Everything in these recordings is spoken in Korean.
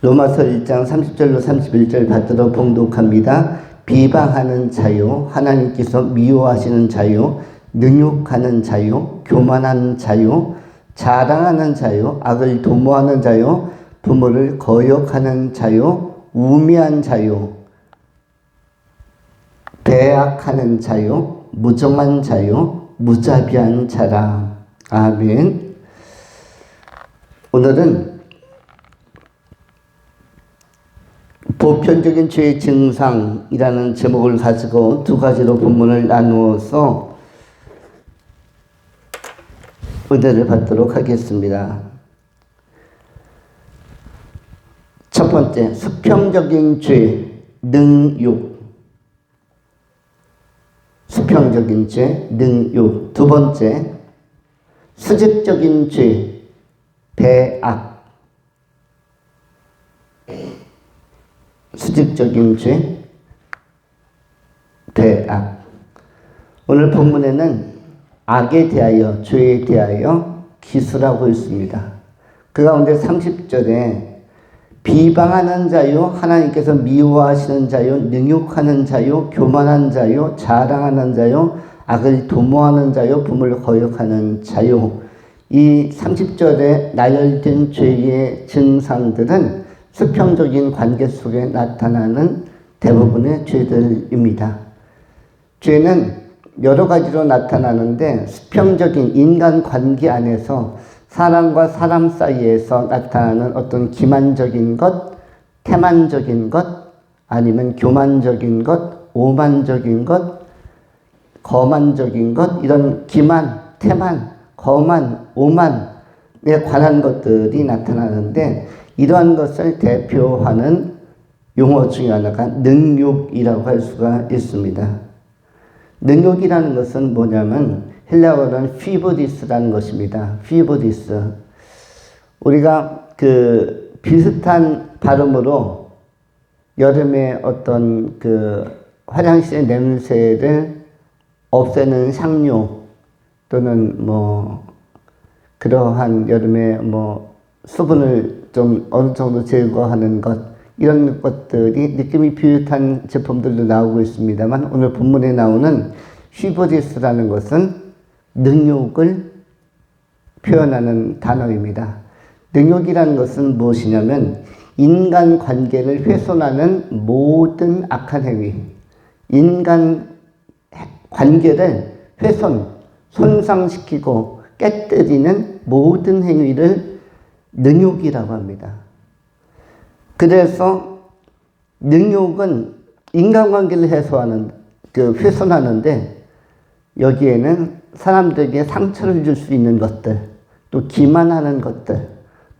로마서 1장 30절로 31절 받들어 봉독합니다. 비방하는 자유, 하나님께서 미워하시는 자유, 능욕하는 자유, 교만하는 자유, 자랑하는 자유, 악을 도모하는 자유, 부모를 거역하는 자유, 우매한 자유, 배악하는 자유, 무정한 자유, 무자비한 자라. 아멘. 오늘은 보편적인 죄의 증상이라는 제목을 가지고 두 가지로 본문을 나누어서 은혜를 받도록 하겠습니다. 첫 번째, 수평적인 죄, 능욕. 수평적인 죄, 능욕. 두 번째, 수직적인 죄, 배악. 수직적인 죄, 배악. 오늘 본문에는 악에 대하여, 죄에 대하여 기술하고 있습니다. 그 가운데 30절에 비방하는 자유, 하나님께서 미워하시는 자유, 능욕하는 자유, 교만한 자유, 자랑하는 자유, 악을 도모하는 자유, 부모를 거역하는 자유. 이 30절에 나열된 죄의 증상들은 수평적인 관계 속에 나타나는 대부분의 죄들입니다. 죄는 여러 가지로 나타나는데 수평적인 인간 관계 안에서 사람과 사람 사이에서 나타나는 어떤 기만적인 것, 태만적인 것, 아니면 교만적인 것, 오만적인 것, 거만적인 것, 이런 기만, 태만, 거만, 오만에 관한 것들이 나타나는데 이러한 것을 대표하는 용어 중에 하나가 능욕이라고 할 수가 있습니다. 능욕이라는 것은 뭐냐면 헬라어로는 피보디스라는 것입니다. 피보디스. 우리가 그 비슷한 발음으로 여름에 어떤 그 화장실의 냄새를 없애는 향료 또는 뭐 그러한 여름에 뭐 수분을 좀 어느 정도 제거하는 것, 이런 것들이 느낌이 비슷한 제품들도 나오고 있습니다만 오늘 본문에 나오는 휘보디스라는 것은 능욕을 표현하는 단어입니다. 능욕이라는 것은 무엇이냐면 인간 관계를 훼손하는 모든 악한 행위, 인간 관계를 손상시키고 깨뜨리는 모든 행위를 능욕이라고 합니다. 그래서 능욕은 인간관계를 훼손하는데 여기에는 사람들에게 상처를 줄 수 있는 것들, 또 기만하는 것들,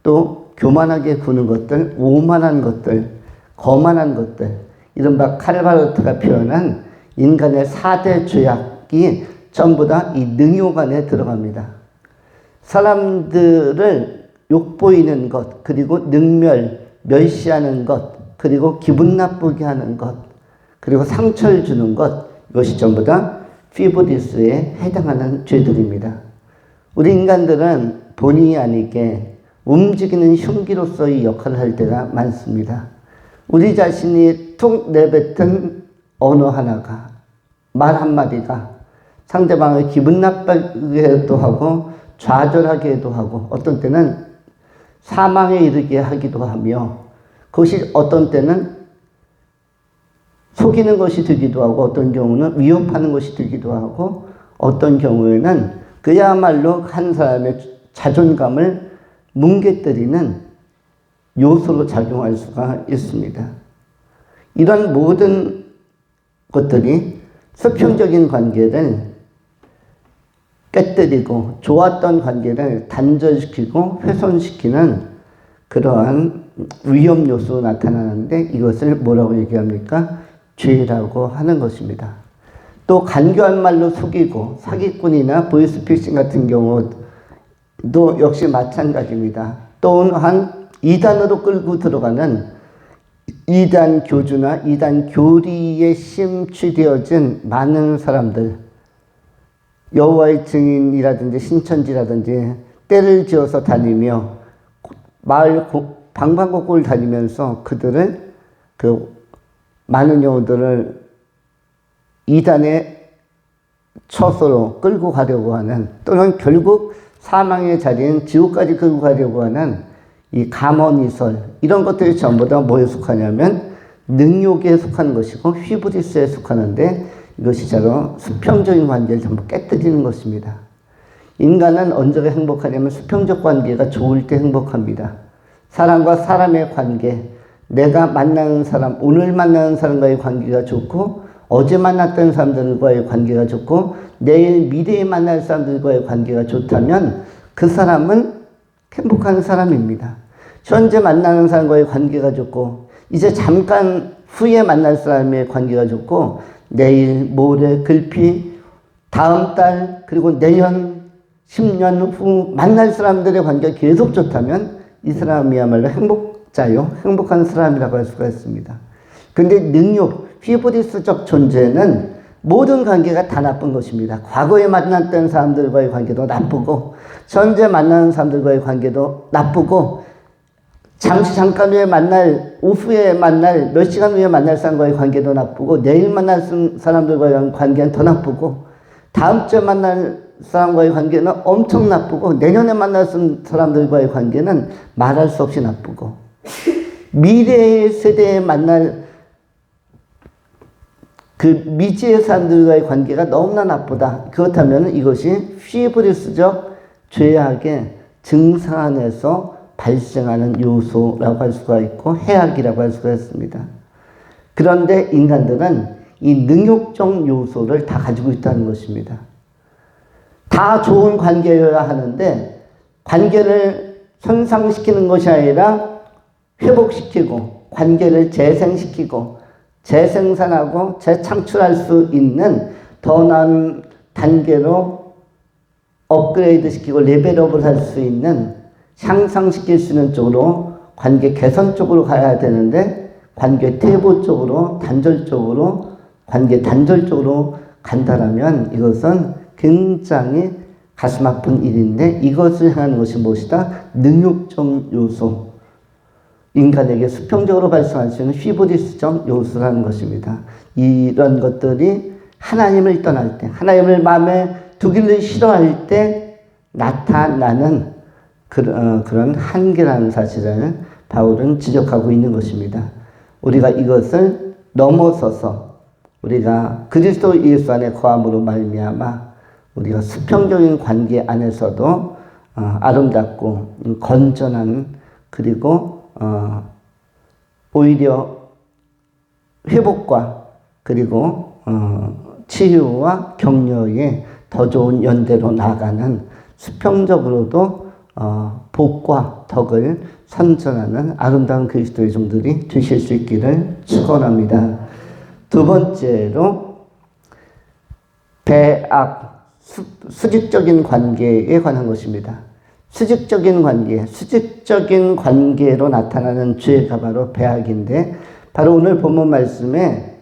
또 교만하게 구는 것들, 오만한 것들, 거만한 것들, 이른바 칼바르트가 표현한 인간의 4대 죄악이 전부 다 이 능욕 안에 들어갑니다. 사람들을 욕보이는 것, 그리고 멸시하는 것, 그리고 기분 나쁘게 하는 것, 그리고 상처를 주는 것, 이것이 전부 다 피보디스에 해당하는 죄들입니다. 우리 인간들은 본의 아니게 움직이는 흉기로서의 역할을 할 때가 많습니다. 우리 자신이 툭 내뱉은 언어 하나가, 말 한마디가 상대방을 기분 나쁘게도 하고 좌절하게도 하고 어떤 때는 사망에 이르게 하기도 하며 그것이 어떤 때는 속이는 것이 되기도 하고 어떤 경우는 위협하는 것이 되기도 하고 어떤 경우에는 그야말로 한 사람의 자존감을 뭉개뜨리는 요소로 작용할 수가 있습니다. 이런 모든 것들이 수평적인 관계를 깨뜨리고 좋았던 관계를 단절시키고 훼손시키는 그러한 위험 요소로 나타나는데 이것을 뭐라고 얘기합니까? 죄라고 하는 것입니다. 또 간교한 말로 속이고 사기꾼이나 보이스피싱 같은 경우도 역시 마찬가지입니다. 또한 이단으로 끌고 들어가는 이단 교주나 이단 교리에 심취되어진 많은 사람들, 여호와의 증인이라든지 신천지라든지 때를 지어서 다니며 마을 방방곡곡을 다니면서 그들을 그 많은 영혼들을 이단의 처소로 끌고 가려고 하는, 또는 결국 사망의 자리인 지옥까지 끌고 가려고 하는 이 감언이설, 이런 것들이 전부 다 뭐에 속하냐면 능욕에 속하는 것이고 휘브리스에 속하는데, 이것이 바로 수평적인 관계를 전부 깨뜨리는 것입니다. 인간은 언제가 행복하냐면 수평적 관계가 좋을 때 행복합니다. 사람과 사람의 관계, 내가 만나는 사람, 오늘 만나는 사람과의 관계가 좋고, 어제 만났던 사람들과의 관계가 좋고, 내일 미래에 만날 사람들과의 관계가 좋다면 그 사람은 행복한 사람입니다. 현재 만나는 사람과의 관계가 좋고, 이제 잠깐 후에 만날 사람의 관계가 좋고, 내일, 모레, 글피, 다음 달, 그리고 내년, 10년 후 만날 사람들의 관계가 계속 좋다면 이 사람이야말로 행복자요, 행복한 사람이라고 할 수가 있습니다. 근데 능욕, 휘브리스적 존재는 모든 관계가 다 나쁜 것입니다. 과거에 만났던 사람들과의 관계도 나쁘고, 현재 만나는 사람들과의 관계도 나쁘고, 잠깐 후에 만날, 오후에 만날, 몇 시간 후에 만날 사람과의 관계도 나쁘고, 내일 만날 사람들과의 관계는 더 나쁘고, 다음 주에 만날 사람과의 관계는 엄청 나쁘고, 내년에 만날 사람들과의 관계는 말할 수 없이 나쁘고, 미래의 세대에 만날 그 미지의 사람들과의 관계가 너무나 나쁘다. 그렇다면 이것이 휘브리스적 죄악의 증상 안에서 발생하는 요소라고 할 수가 있고 해악이라고 할 수가 있습니다. 그런데 인간들은 이 능욕적 요소를 다 가지고 있다는 것입니다. 다 좋은 관계여야 하는데 관계를 손상시키는 것이 아니라 회복시키고 관계를 재생시키고 재생산하고 재창출할 수 있는 더 나은 단계로 업그레이드 시키고 레벨업을 할 수 있는, 향상시킬 수 있는 쪽으로 관계 개선 쪽으로 가야 되는데 관계 퇴보 쪽으로, 단절적으로, 관계 단절적으로 간다라면 이것은 굉장히 가슴 아픈 일인데, 이것을 향하는 것이 무엇이다? 능욕적 요소, 인간에게 수평적으로 발생할 수 있는 휘브리스적 요소라는 것입니다. 이런 것들이 하나님을 떠날 때, 하나님을 마음에 두기를 싫어할 때 나타나는 그런 한계라는 사실을 바울은 지적하고 있는 것입니다. 우리가 이것을 넘어서서 우리가 그리스도 예수 안에 거함으로 말미암아 우리가 수평적인 관계 안에서도 아름답고 건전한, 그리고 오히려 회복과 그리고 치유와 격려에 더 좋은 연대로 나아가는, 수평적으로도 복과 덕을 선전하는 아름다운 그리스도의 종들이 되실 수 있기를 축원합니다. 두 번째로 배악, 수직적인 관계에 관한 것입니다. 수직적인 관계, 수직적인 관계로 나타나는 죄가 바로 배악인데, 바로 오늘 본문 말씀에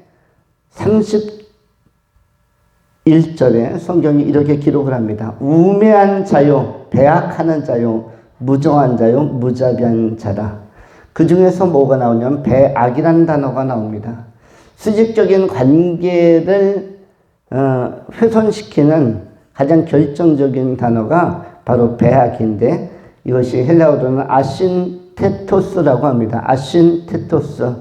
31절에 성경이 이렇게 기록을 합니다. 우매한 자요, 배악하는 자요, 무정한 자요, 무자비한 자라. 그 중에서 뭐가 나오냐면 배악이라는 단어가 나옵니다. 수직적인 관계를 훼손시키는 가장 결정적인 단어가 바로 배악인데, 이것이 헬라어로는 아신테토스라고 합니다. 아신테토스,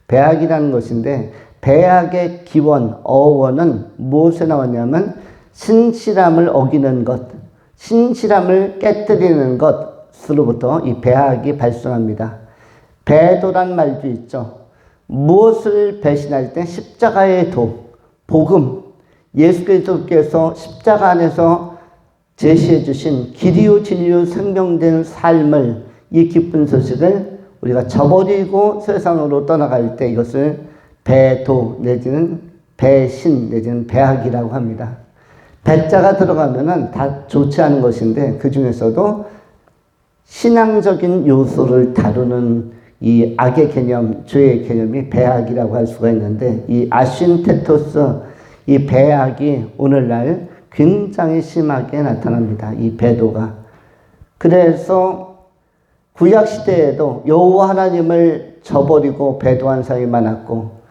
배악이라는 것인데, 배악의 기원, 어원은 무엇에 나왔냐면 신실함을 어기는 것, 신실함을 깨뜨리는 것으로부터 이 배악이 발생합니다. 배도란 말도 있죠. 무엇을 배신할 때 십자가의 도, 복음, 예수 그리스도께서 십자가 안에서 제시해 주신 길이요 진리요 생명된 삶을, 이 기쁜 소식을 우리가 저버리고 세상으로 떠나갈 때 이것을 배도 내지는 배신 내지는 배악이라고 합니다. 배자가 들어가면은 다 좋지 않은 것인데, 그 중에서도 신앙적인 요소를 다루는 이 악의 개념, 죄의 개념이 배악이라고 할 수가 있는데, 이 아신테토스, 이 배악이 오늘날 굉장히 심하게 나타납니다. 이 배도가. 그래서 구약 시대에도 여호와 하나님을 저버리고 배도한 사람이 많았고,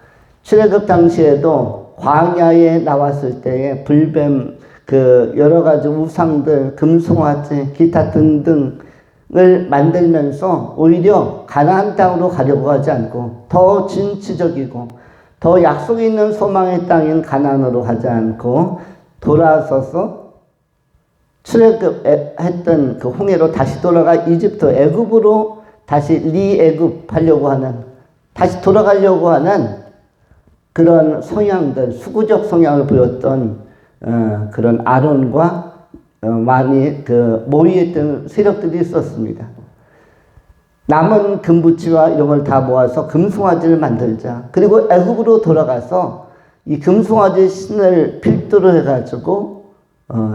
출애굽 당시에도 광야에 나왔을 때에 불뱀, 그 여러 가지 우상들, 금송아지, 기타 등등을 만들면서 오히려 가나안 땅으로 가려고 하지 않고 더 진취적이고 더 약속이 있는 소망의 땅인 가나안으로 가지 않고 돌아서서 출애굽했던 그 홍해로 다시 돌아가 이집트, 애굽으로 다시 리애굽하려고 하는, 다시 돌아가려고 하는 그런 성향들, 수구적 성향을 보였던 그런 아론과 많이 그 모의했던 세력들이 있었습니다. 남은 금붙이와 이런 걸 다 모아서 금송아지를 만들자. 그리고 애굽으로 돌아가서 이 금송아지 신을 필두로 해가지고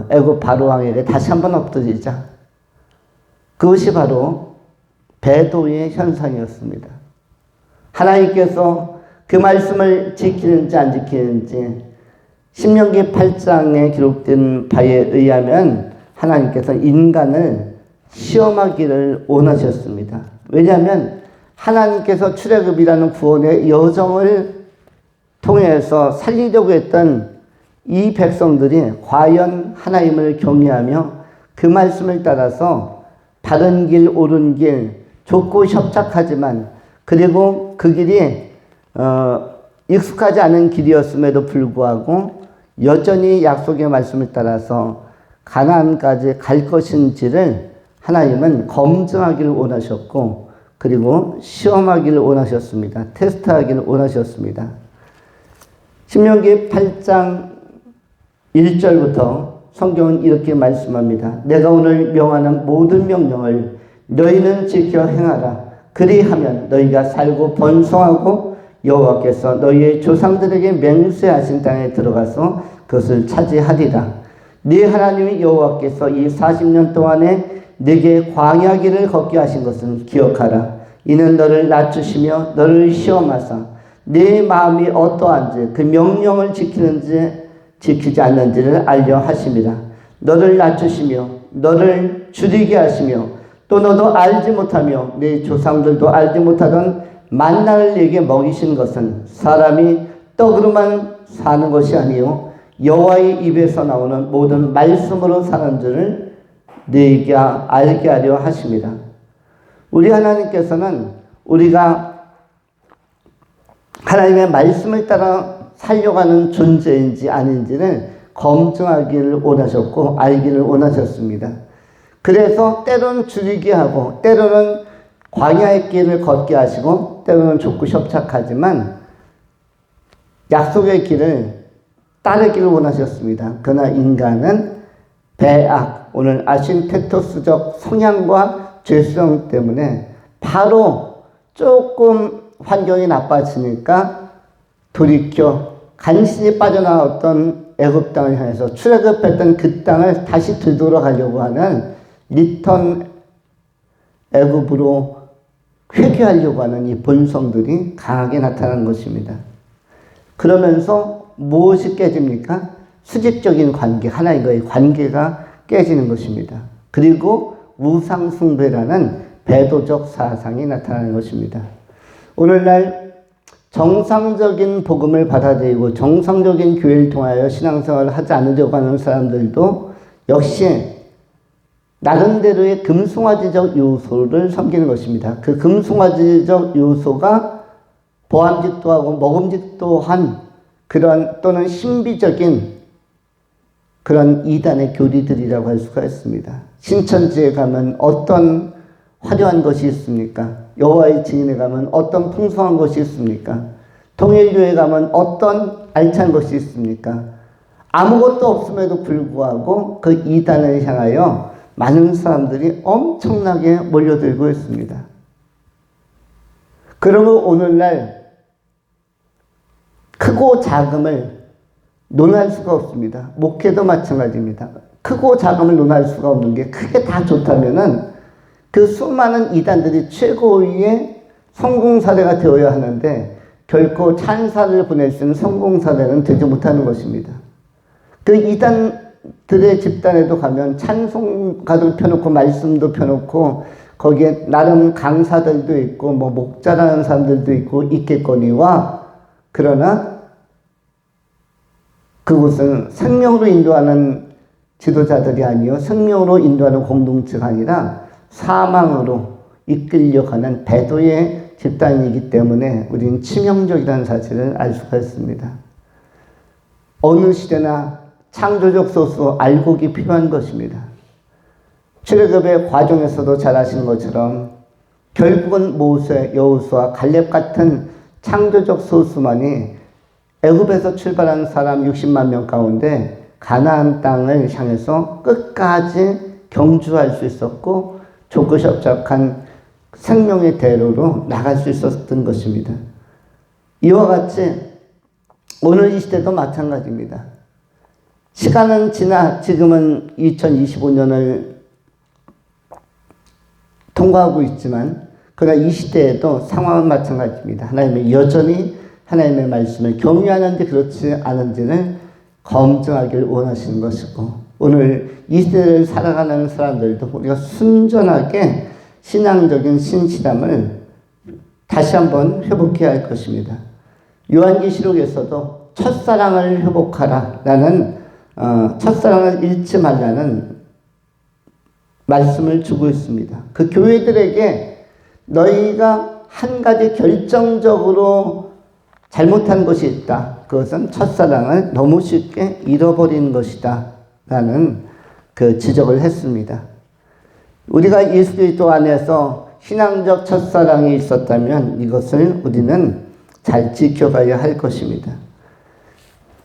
애굽 바로왕에게 다시 한번 엎드리자. 그것이 바로 배도의 현상이었습니다. 하나님께서 그 말씀을 지키는지 안 지키는지 신명기 8장에 기록된 바에 의하면 하나님께서 인간을 시험하기를 원하셨습니다. 왜냐하면 하나님께서 출애굽이라는 구원의 여정을 통해서 살리려고 했던 이 백성들이 과연 하나님을 경외하며 그 말씀을 따라서 바른 길, 옳은 길, 좁고 협착하지만 그리고 그 길이 익숙하지 않은 길이었음에도 불구하고 여전히 약속의 말씀을 따라서 가나안까지 갈 것인지를 하나님은 검증하기를 원하셨고, 그리고 시험하기를 원하셨습니다. 테스트하기를 원하셨습니다. 신명기 8장 1절부터 성경은 이렇게 말씀합니다. 내가 오늘 명하는 모든 명령을 너희는 지켜 행하라. 그리하면 너희가 살고 번성하고 여호와께서 너희의 조상들에게 맹세하신 땅에 들어가서 그것을 차지하리라. 네 하나님 여호와께서 이 40년 동안에 네게 광야길을 걷게 하신 것은 기억하라. 이는 너를 낮추시며 너를 시험하사 네 마음이 어떠한지 그 명령을 지키는지 지키지 않는지를 알려 하심이라. 너를 낮추시며 너를 줄이게 하시며 또 너도 알지 못하며 네 조상들도 알지 못하던 만나를 네게 먹이신 것은 사람이 떡으로만 사는 것이 아니요 여호와의 입에서 나오는 모든 말씀으로 사는 줄을 네게 알게 하려 하십니다. 우리 하나님께서는 우리가 하나님의 말씀을 따라 살려가는 존재인지 아닌지를 검증하기를 원하셨고 알기를 원하셨습니다. 그래서 때로는 줄이게 하고 때로는 광야의 길을 걷게 하시고 때로는 좁고 협착하지만 약속의 길을 따르기를 원하셨습니다. 그러나 인간은 배악, 오늘 아신테토스적 성향과 죄성 때문에 바로 조금 환경이 나빠지니까 돌이켜 간신히 빠져나왔던 애굽 땅을 향해서 출애굽했던 그 땅을 다시 되돌아가려고 하는 리턴 애굽으로 회귀하려고 하는 이 본성들이 강하게 나타나는 것입니다. 그러면서 무엇이 깨집니까? 수직적인 관계, 하나님과의 관계가 깨지는 것입니다. 그리고 우상숭배라는 배도적 사상이 나타나는 것입니다. 오늘날 정상적인 복음을 받아들이고 정상적인 교회를 통하여 신앙생활을 하지 않으려고 하는 사람들도 역시 나름대로의 금송아지적 요소를 섬기는 것입니다. 그 금송아지적 요소가 보암직도 하고 먹음직도 한 그런 또는 신비적인 그런 이단의 교리들이라고 할 수가 있습니다. 신천지에 가면 어떤 화려한 것이 있습니까? 여호와의 증인에 가면 어떤 풍성한 것이 있습니까? 통일교에 가면 어떤 알찬 것이 있습니까? 아무것도 없음에도 불구하고 그 이단을 향하여 많은 사람들이 엄청나게 몰려들고 있습니다. 그러면 오늘날 크고 작음을 논할 수가 없습니다. 목회도 마찬가지입니다. 크고 작음을 논할 수가 없는 게 크게 다 좋다면은 그 수많은 이단들이 최고의 성공 사례가 되어야 하는데 결코 찬사를 보낼 수 있는 성공 사례는 되지 못하는 것입니다. 그 이단들의 집단에도 가면 찬송가도 펴놓고 말씀도 펴놓고 거기에 나름 강사들도 있고 뭐 목자라는 사람들도 있고 있겠거니와 그러나 그곳은 생명으로 인도하는 지도자들이 아니요 생명으로 인도하는 공동체가 아니라 사망으로 이끌려가는 배도의 집단이기 때문에 우리는 치명적이라는 사실을 알 수가 있습니다. 어느 시대나 창조적 소수 알곡이 필요한 것입니다. 출애굽의 과정에서도 잘 아시는 것처럼 결국은 모세, 여호수아, 갈렙 같은 창조적 소수만이 애굽에서 출발한 사람 60만 명 가운데 가나안 땅을 향해서 끝까지 경주할 수 있었고 좁고 협착한 생명의 대로로 나갈 수 있었던 것입니다. 이와 같이 오늘 이 시대도 마찬가지입니다. 시간은 지나 지금은 2025년을 통과하고 있지만 그러나 이 시대에도 상황은 마찬가지입니다. 하나님이 여전히 하나님의 말씀을 경외하는지 그렇지 않은지를 검증하기를 원하시는 것이고 오늘 이 시대를 살아가는 사람들도 우리가 순전하게 신앙적인 신실함을 다시 한번 회복해야 할 것입니다. 요한계시록에서도 첫사랑을 회복하라 라는 첫사랑을 잃지 말라는 말씀을 주고 있습니다. 그 교회들에게 너희가 한 가지 결정적으로 잘못한 것이 있다. 그것은 첫사랑을 너무 쉽게 잃어버리는 것이다. 라는 그 지적을 했습니다. 우리가 예수 그리스도 안에서 신앙적 첫사랑이 있었다면 이것을 우리는 잘 지켜가야 할 것입니다.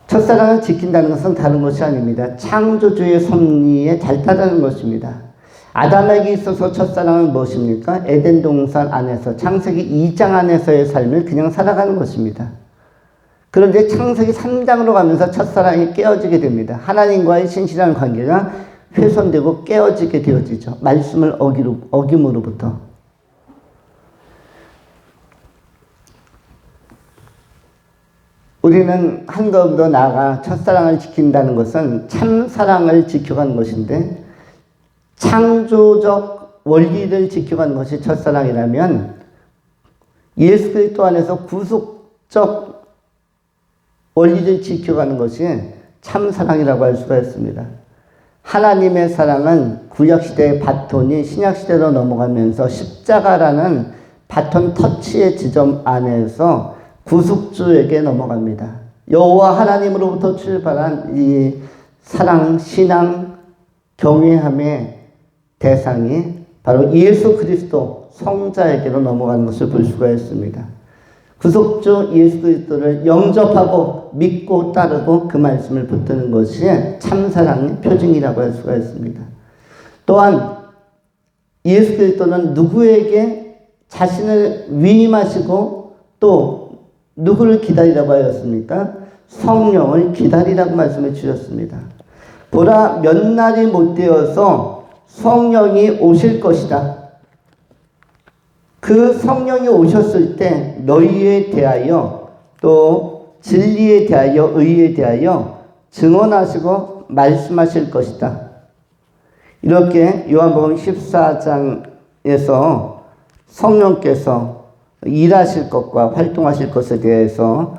첫사랑을 지킨다는 것은 다른 것이 아닙니다. 창조주의 섭리에 잘 따르는 것입니다. 아담에게 있어서 첫사랑은 무엇입니까? 에덴 동산 안에서 창세기 2장 안에서의 삶을 그냥 살아가는 것입니다. 그런데 창세기 3장으로 가면서 첫사랑이 깨어지게 됩니다. 하나님과의 신실한 관계가 훼손되고 깨어지게 되어지죠. 말씀을 어김으로부터. 우리는 한 걸음 더 나아가 첫사랑을 지킨다는 것은 참사랑을 지켜가는 것인데 창조적 원리를 지켜가는 것이 첫사랑이라면 예수 그리스도 안에서 구속적 원리를 지켜가는 것이 참사랑이라고 할 수가 있습니다. 하나님의 사랑은 구약시대의 바톤이 신약시대로 넘어가면서 십자가라는 바톤 터치의 지점 안에서 구속주에게 넘어갑니다. 여호와 하나님으로부터 출발한 이 사랑, 신앙, 경외함의 대상이 바로 예수 그리스도 성자에게로 넘어가는 것을 볼 수가 있습니다. 구속주 예수 그리스도를 영접하고 믿고 따르고 그 말씀을 붙드는 것이 참사랑의 표징이라고 할 수가 있습니다. 또한 예수 그리스도는 누구에게 자신을 위임하시고 또 누구를 기다리라고 하였습니까? 성령을 기다리라고 말씀해 주셨습니다. 보라, 몇 날이 못 되어서 성령이 오실 것이다. 그 성령이 오셨을 때 너희에 대하여 또 진리에 대하여 의에 대하여 증언하시고 말씀하실 것이다. 이렇게 요한복음 14장에서 성령께서 일하실 것과 활동하실 것에 대해서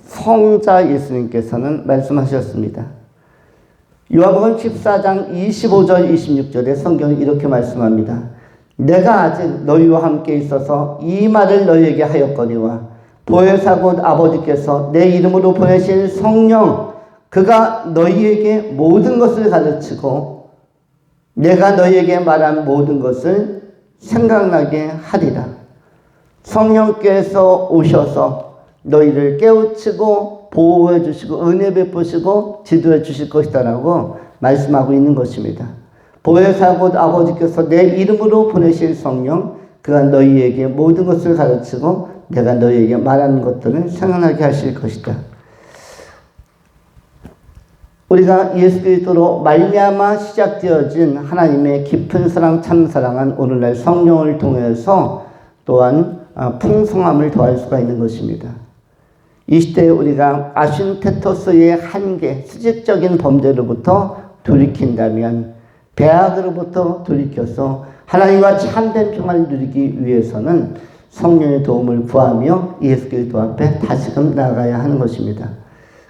성자 예수님께서는 말씀하셨습니다. 요한복음 14장 25절 26절에 성경이 이렇게 말씀합니다. 내가 아직 너희와 함께 있어서 이 말을 너희에게 하였거니와 보혜사 곧 아버지께서 내 이름으로 보내실 성령 그가 너희에게 모든 것을 가르치고 내가 너희에게 말한 모든 것을 생각나게 하리라. 성령께서 오셔서 너희를 깨우치고 보호해 주시고 은혜 베푸시고 지도해 주실 것이다라고 말씀하고 있는 것입니다. 보혜사 곧 아버지께서 내 이름으로 보내실 성령 그가 너희에게 모든 것을 가르치고 내가 너희에게 말하는 것들을 생각나게 하실 것이다. 우리가 예수 그리스도로 말미암아 시작되어진 하나님의 깊은 사랑 참사랑은 오늘날 성령을 통해서 또한 풍성함을 더할 수가 있는 것입니다. 이 시대에 우리가 아신테토스의 한계, 수직적인 범죄로부터 돌이킨다면 배악으로부터 돌이켜서 하나님과 참된 평안을 누리기 위해서는 성령의 도움을 구하며 예수 그리스도 앞에 다시금 나아가야 하는 것입니다.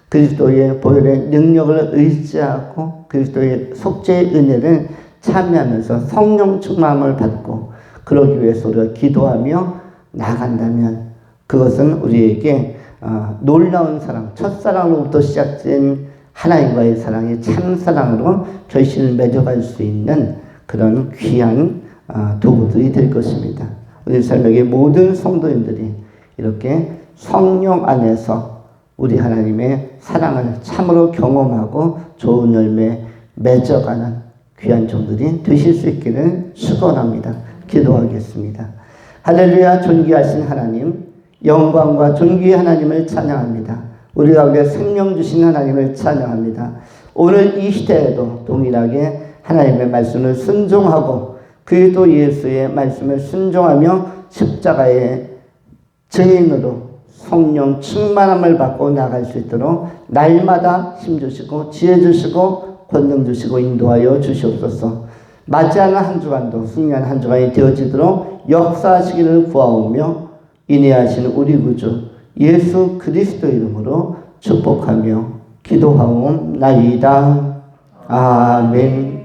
그리스도의 보혈의 능력을 의지하고 그리스도의 속죄의 은혜를 참여하면서 성령 충만함을 받고 그러기 위해서 우리가 기도하며 나아간다면 그것은 우리에게 놀라운 사랑, 첫사랑으로부터 시작된 하나님과의 사랑이 참사랑으로 결실을 맺어갈 수 있는 그런 귀한 도구들이 될 것입니다. 우리 삶의 모든 성도님들이 이렇게 성령 안에서 우리 하나님의 사랑을 참으로 경험하고 좋은 열매 맺어가는 귀한 종들이 되실 수 있기를 축원합니다. 기도하겠습니다. 할렐루야. 존귀하신 하나님, 영광과 존귀의 하나님을 찬양합니다. 우리 가운데 생명 주신 하나님을 찬양합니다. 오늘 이 시대에도 동일하게 하나님의 말씀을 순종하고 그리스도 예수의 말씀을 순종하며 십자가의 증인으로 성령 충만함을 받고 나갈 수 있도록 날마다 힘주시고 지혜 주시고 권능 주시고 인도하여 주시옵소서. 맞이하는 한 주간도 승리한 한 주간이 되어지도록 역사하시기를 구하오며 인내하시는 우리 구주 예수 그리스도 이름으로 축복하며 기도하옵나이다. 아멘.